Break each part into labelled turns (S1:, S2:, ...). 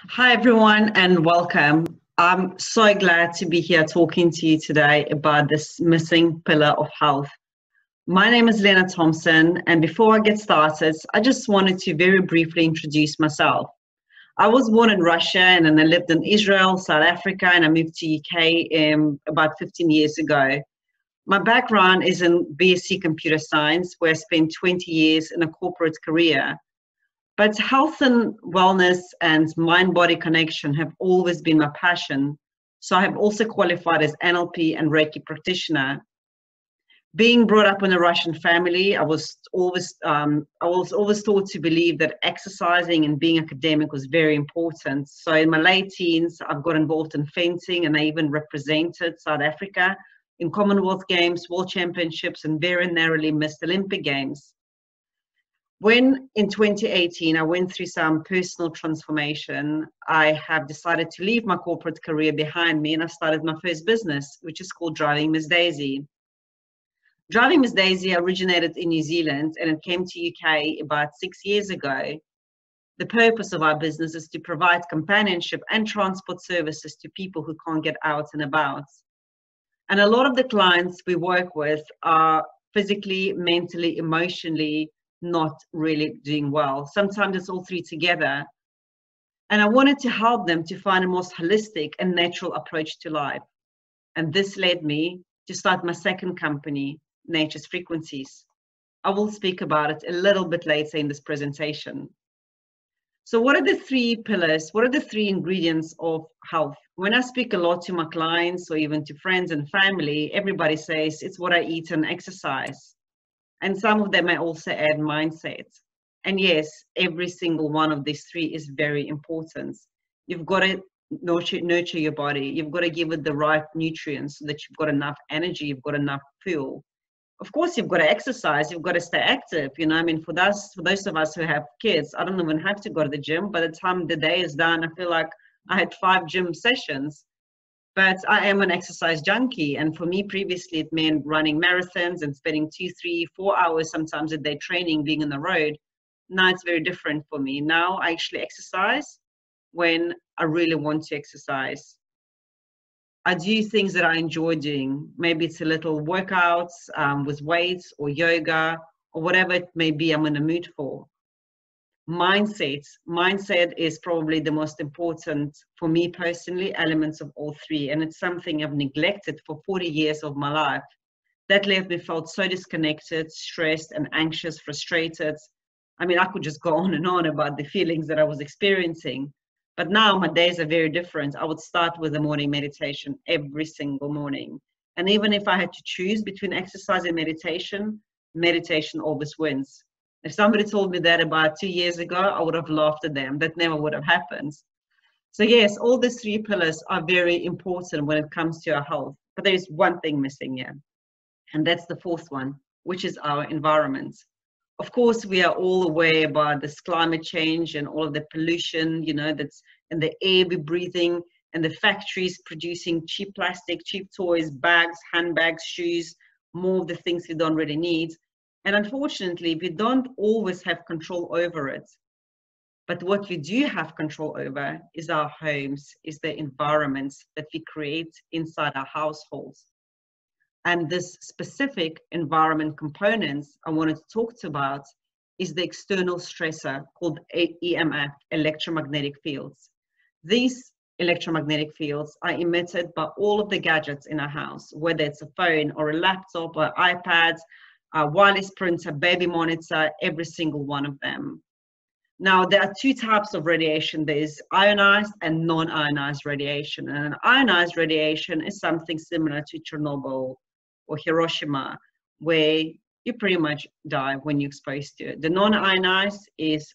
S1: Hi, everyone, and welcome. I'm so glad to be here talking to you today about this missing pillar of health. My name is Lena Thompson, and before I get started, I just wanted to very briefly introduce myself. I was born in Russia, and then I lived in Israel, South Africa, and I moved to UK about 15 years ago. My background is in BSc Computer Science, where I spent 20 years in a corporate career. But health and wellness and mind-body connection have always been my passion. So I have also qualified as NLP and Reiki practitioner. Being brought up in a Russian family, I was always taught to believe that exercising and being academic was very important. So in my late teens, I've got involved in fencing, and I even represented South Africa in Commonwealth Games, World Championships, and very narrowly missed Olympic Games. When in 2018 I went through some personal transformation, I have decided to leave my corporate career behind me, and I started my first business, which is called Driving Miss Daisy. Driving Miss Daisy originated in New Zealand, and it came to UK about 6 years ago. The purpose of our business is to provide companionship and transport services to people who can't get out and about. And a lot of the clients we work with are physically, mentally, emotionally not really doing well. Sometimes it's all three together. And I wanted to help them to find a most holistic and natural approach to life. And this led me to start my second company, Nature's Frequencies. I will speak about it a little bit later in this presentation. So what are the three pillars? What are the three ingredients of health? When I speak a lot to my clients or even to friends and family, everybody says it's what I eat and exercise. And some of them may also add mindset. And yes, every single one of these three is very important. You've got to nurture your body. You've got to give it the right nutrients so that you've got enough energy, you've got enough fuel. Of course, you've got to exercise, you've got to stay active. I mean, for those of us who have kids, I don't even have to go to the gym. By the time the day is done, I feel like I had 5 gym sessions. But I am an exercise junkie. And for me, previously, it meant running marathons and spending 2, 3, 4 hours sometimes a day training, being on the road. Now it's very different for me. Now I actually exercise when I really want to exercise. I do things that I enjoy doing. Maybe it's a little workouts with weights or yoga or whatever it may be I'm in the mood for. Mindset is probably the most important for me personally elements of all three, and it's something I've neglected for 40 years of my life. That left me felt so disconnected, stressed and anxious, frustrated. I mean, I could just go on and on about the feelings that I was experiencing, but now my days are very different. I would start with a morning meditation every single morning, and even if I had to choose between exercise and meditation always wins. If somebody told me that about 2 years ago, I would have laughed at them. That never would have happened. So yes, all these three pillars are very important when it comes to our health. But there is one thing missing here, and that's the fourth one, which is our environment. Of course, we are all aware about this climate change and all of the pollution, that's in the air we're breathing, and the factories producing cheap plastic, cheap toys, bags, handbags, shoes, more of the things we don't really need. And unfortunately, we don't always have control over it. But what we do have control over is our homes, is the environments that we create inside our households. And this specific environment components I wanted to talk about is the external stressor called EMF, electromagnetic fields. These electromagnetic fields are emitted by all of the gadgets in our house, whether it's a phone or a laptop or iPads, wireless printer, baby monitor, every single one of them. Now, there are two types of radiation. There's ionized and non-ionized radiation. And an ionized radiation is something similar to Chernobyl or Hiroshima, where you pretty much die when you're exposed to it. The non-ionized is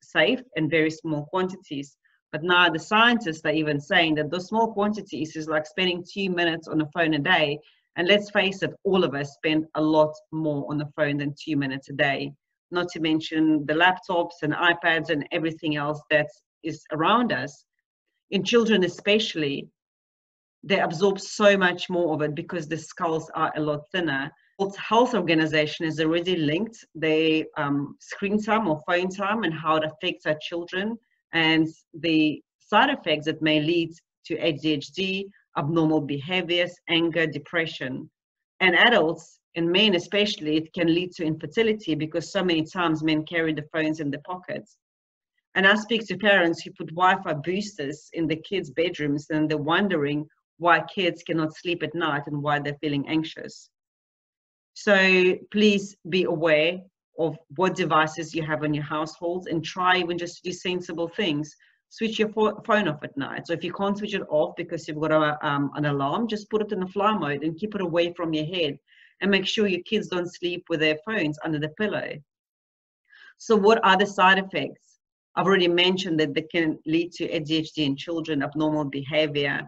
S1: safe in very small quantities. But now the scientists are even saying that those small quantities is like spending 2 minutes on the phone a day. And let's face it, all of us spend a lot more on the phone than 2 minutes a day, not to mention the laptops and iPads and everything else that is around us. In children especially, they absorb so much more of it because the skulls are a lot thinner. The World Health Organization is already linked the screen time or phone time and how it affects our children and the side effects that may lead to ADHD, abnormal behaviors, anger, depression. And adults, and men especially, it can lead to infertility because so many times men carry the phones in their pockets. And I speak to parents who put Wi-Fi boosters in the kids' bedrooms, and they're wondering why kids cannot sleep at night and why they're feeling anxious. So please be aware of what devices you have in your households, and try even just to do sensible things. Switch your phone off at night. So if you can't switch it off because you've got an alarm, just put it in the fly mode and keep it away from your head, and make sure your kids don't sleep with their phones under the pillow. So what are the side effects? I've already mentioned that they can lead to ADHD in children, abnormal behavior.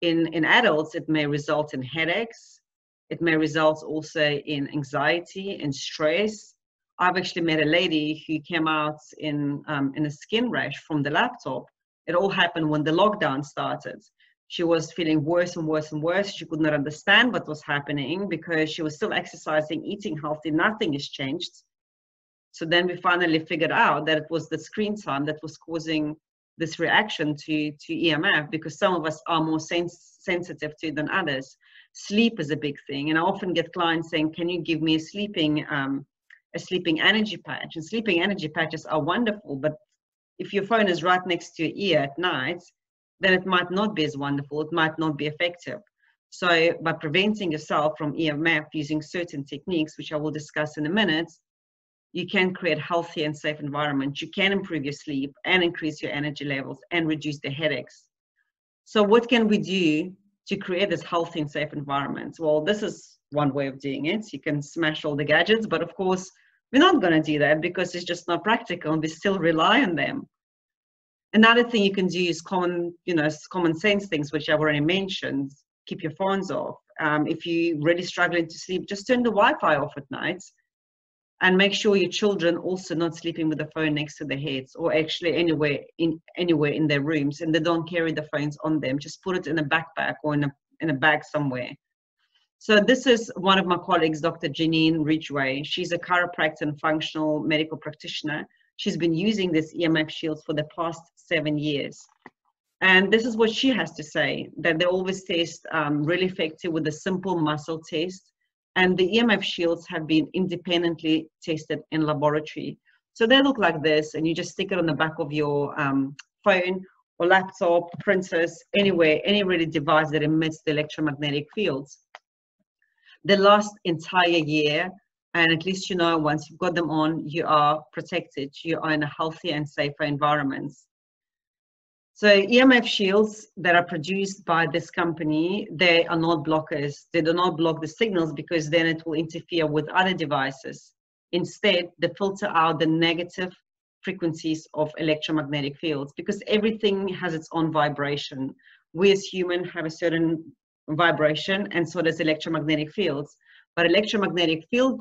S1: In adults, it may result in headaches. It may result also in anxiety and stress. I've actually met a lady who came out in a skin rash from the laptop. It all happened when the lockdown started. She was feeling worse and worse and worse. She could not understand what was happening because she was still exercising, eating healthy, nothing has changed. So then we finally figured out that it was the screen time that was causing this reaction to EMF, because some of us are more sensitive to it than others. Sleep is a big thing. And I often get clients saying, can you give me a sleeping energy patch? And sleeping energy patches are wonderful, but if your phone is right next to your ear at night, then it might not be as wonderful. It might not be effective. So by preventing yourself from EMF using certain techniques, which I will discuss in a minute, you can create healthy and safe environments. You can improve your sleep and increase your energy levels and reduce the headaches. So what can we do to create this healthy and safe environment? Well, this is one way of doing it. You can smash all the gadgets, but of course, we're not going to do that because it's just not practical, and we still rely on them. Another thing you can do is common sense things, which I've already mentioned. Keep your phones off. If you're really struggling to sleep, just turn the Wi-Fi off at night. And make sure your children also not sleeping with the phone next to their heads, or actually anywhere in their rooms, and they don't carry the phones on them. Just put it in a backpack or in a bag somewhere. So this is one of my colleagues, Dr. Janine Ridgway. She's a chiropractor and functional medical practitioner. She's been using this EMF shields for the past 7 years. And this is what she has to say, that they always test really effective with a simple muscle test. And the EMF shields have been independently tested in laboratory. So they look like this, and you just stick it on the back of your phone or laptop, printers, anywhere, any really device that emits the electromagnetic fields. They last entire year, and at least you know once you've got them on, you are protected. You are in a healthier and safer environment. So EMF shields that are produced by this company, they are not blockers. They do not block the signals because then it will interfere with other devices. Instead, they filter out the negative frequencies of electromagnetic fields, because everything has its own vibration. We as humans have a certain vibration, and so does electromagnetic fields. But electromagnetic field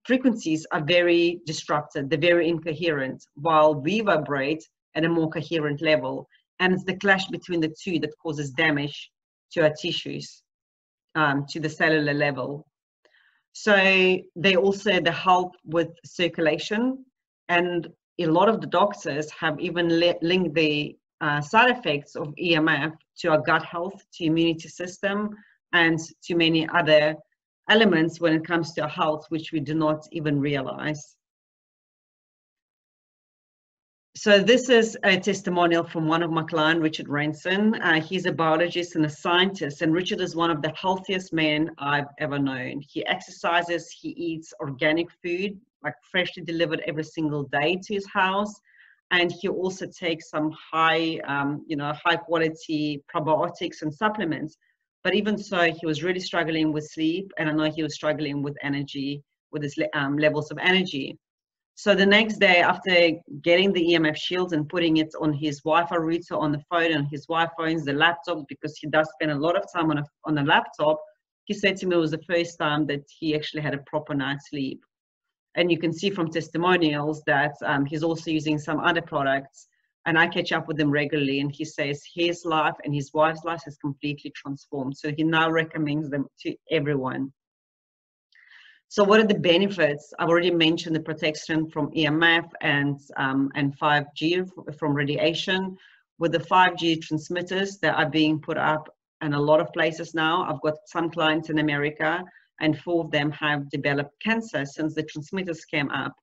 S1: frequencies are very disrupted. They're very incoherent, while we vibrate at a more coherent level. And it's the clash between the two that causes damage to our tissues, to the cellular level. So they also help with circulation, and a lot of the doctors have even linked the side effects of EMF to our gut health, to immunity system, and to many other elements when it comes to our health, which we do not even realize. So this is a testimonial from one of my clients, Richard Ranson. He's a biologist and a scientist, and Richard is one of the healthiest men I've ever known. He exercises, he eats organic food, like freshly delivered every single day to his house. And he also takes some high quality probiotics and supplements. But even so, he was really struggling with sleep, and I know he was struggling with energy, with his levels of energy. So the next day, after getting the EMF shields and putting it on his Wi-Fi router, on the phone, on his Wi-Phones, the laptops, because he does spend a lot of time on a laptop, he said to me it was the first time that he actually had a proper night's sleep. And you can see from testimonials that he's also using some other products, and I catch up with him regularly, and he says his life and his wife's life has completely transformed. So he now recommends them to everyone. So what are the benefits? I've already mentioned the protection from EMF and 5G from radiation. With the 5G transmitters that are being put up in a lot of places now, I've got some clients in America, and 4 of them have developed cancer since the transmitters came up.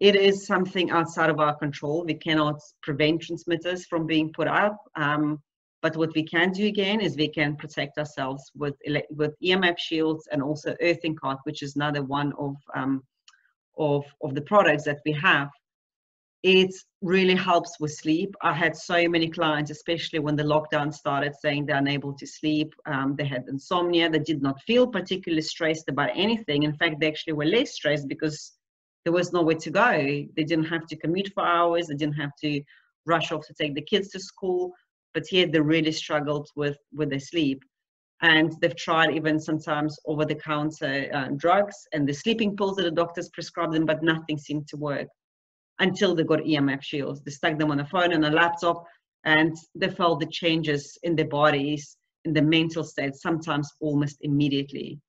S1: It is something outside of our control. We cannot prevent transmitters from being put up. But what we can do again is we can protect ourselves with EMF shields and also earthing cot, which is another one of the products that we have. It really helps with sleep. I had so many clients, especially when the lockdown started, saying they're unable to sleep. They had insomnia. They did not feel particularly stressed about anything. In fact, they actually were less stressed because there was nowhere to go. They didn't have to commute for hours. They didn't have to rush off to take the kids to school. But yet they really struggled with their sleep. And they've tried even sometimes over-the-counter drugs and the sleeping pills that the doctors prescribed them, but nothing seemed to work until they got EMF shields. They stuck them on a phone and a laptop, and they felt the changes in their bodies, in the mental state, sometimes almost immediately.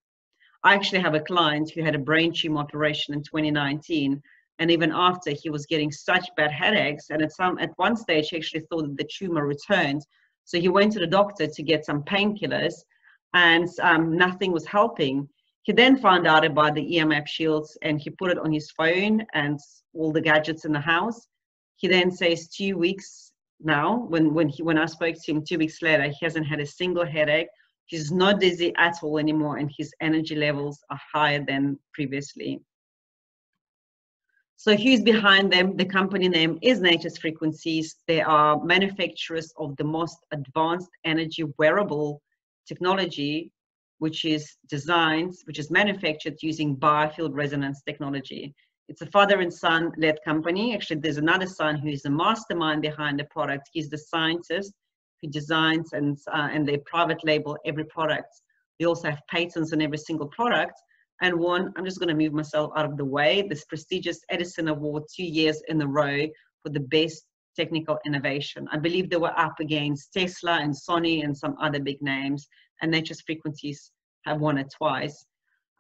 S1: I actually have a client who had a brain tumor operation in 2019, and even after, he was getting such bad headaches, and at one stage he actually thought that the tumor returned. So he went to the doctor to get some painkillers, and nothing was helping. He then found out about the EMF shields, and he put it on his phone and all the gadgets in the house. He then says 2 weeks now, when I spoke to him 2 weeks later, he hasn't had a single headache. He's not dizzy at all anymore, and his energy levels are higher than previously. So who's behind them? The company name is Nature's Frequencies. They are manufacturers of the most advanced energy wearable technology, which is manufactured using biofield resonance technology. It's a father and son led company. Actually, there's another son who is the mastermind behind the product. He's the scientist who designs and they private label every product. We also have patents on every single product. And one, I'm just going to move myself out of the way, this prestigious Edison Award 2 years in a row for the best technical innovation. I believe they were up against Tesla and Sony and some other big names, and Nature's Frequencies have won it twice.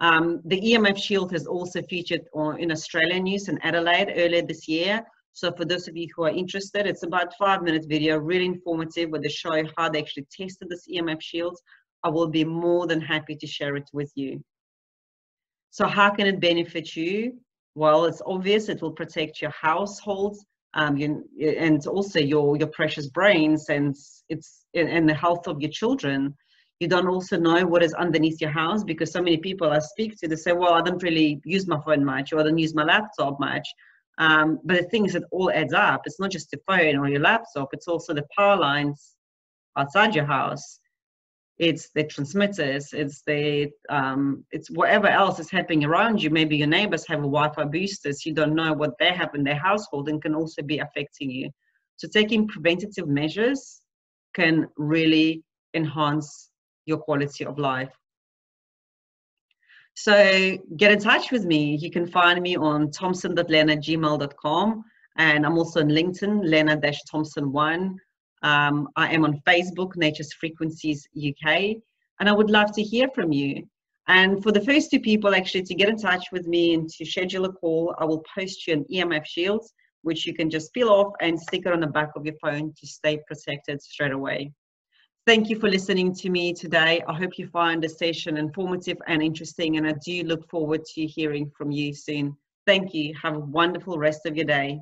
S1: The EMF shield has also featured in Australian news in Adelaide earlier this year. So for those of you who are interested, it's about a 5-minute video, really informative, where they show how they actually tested this EMF shield. I will be more than happy to share it with you. So how can it benefit you? Well, it's obvious. It will protect your household and also your precious brains and the health of your children. You don't also know what is underneath your house, because so many people I speak to, they say, well, I don't really use my phone much, or I don't use my laptop much. But the thing is, it all adds up. It's not just the phone or your laptop. It's also the power lines outside your house. It's the transmitters, it's whatever else is happening around you. Maybe your neighbors have a Wi-Fi boosters. You don't know what they have in their household and can also be affecting you. So taking preventative measures can really enhance your quality of life. So get in touch with me. You can find me on thompson.lena@gmail.com, and I'm also on LinkedIn, Lena-Thompson1. I am on Facebook, Nature's Frequencies UK, and I would love to hear from you. And for the first 2 people actually to get in touch with me and to schedule a call, I will post you an EMF shield, which you can just peel off and stick it on the back of your phone to stay protected straight away. Thank you for listening to me today. I hope you find the session informative and interesting, and I do look forward to hearing from you soon. Thank you. Have a wonderful rest of your day.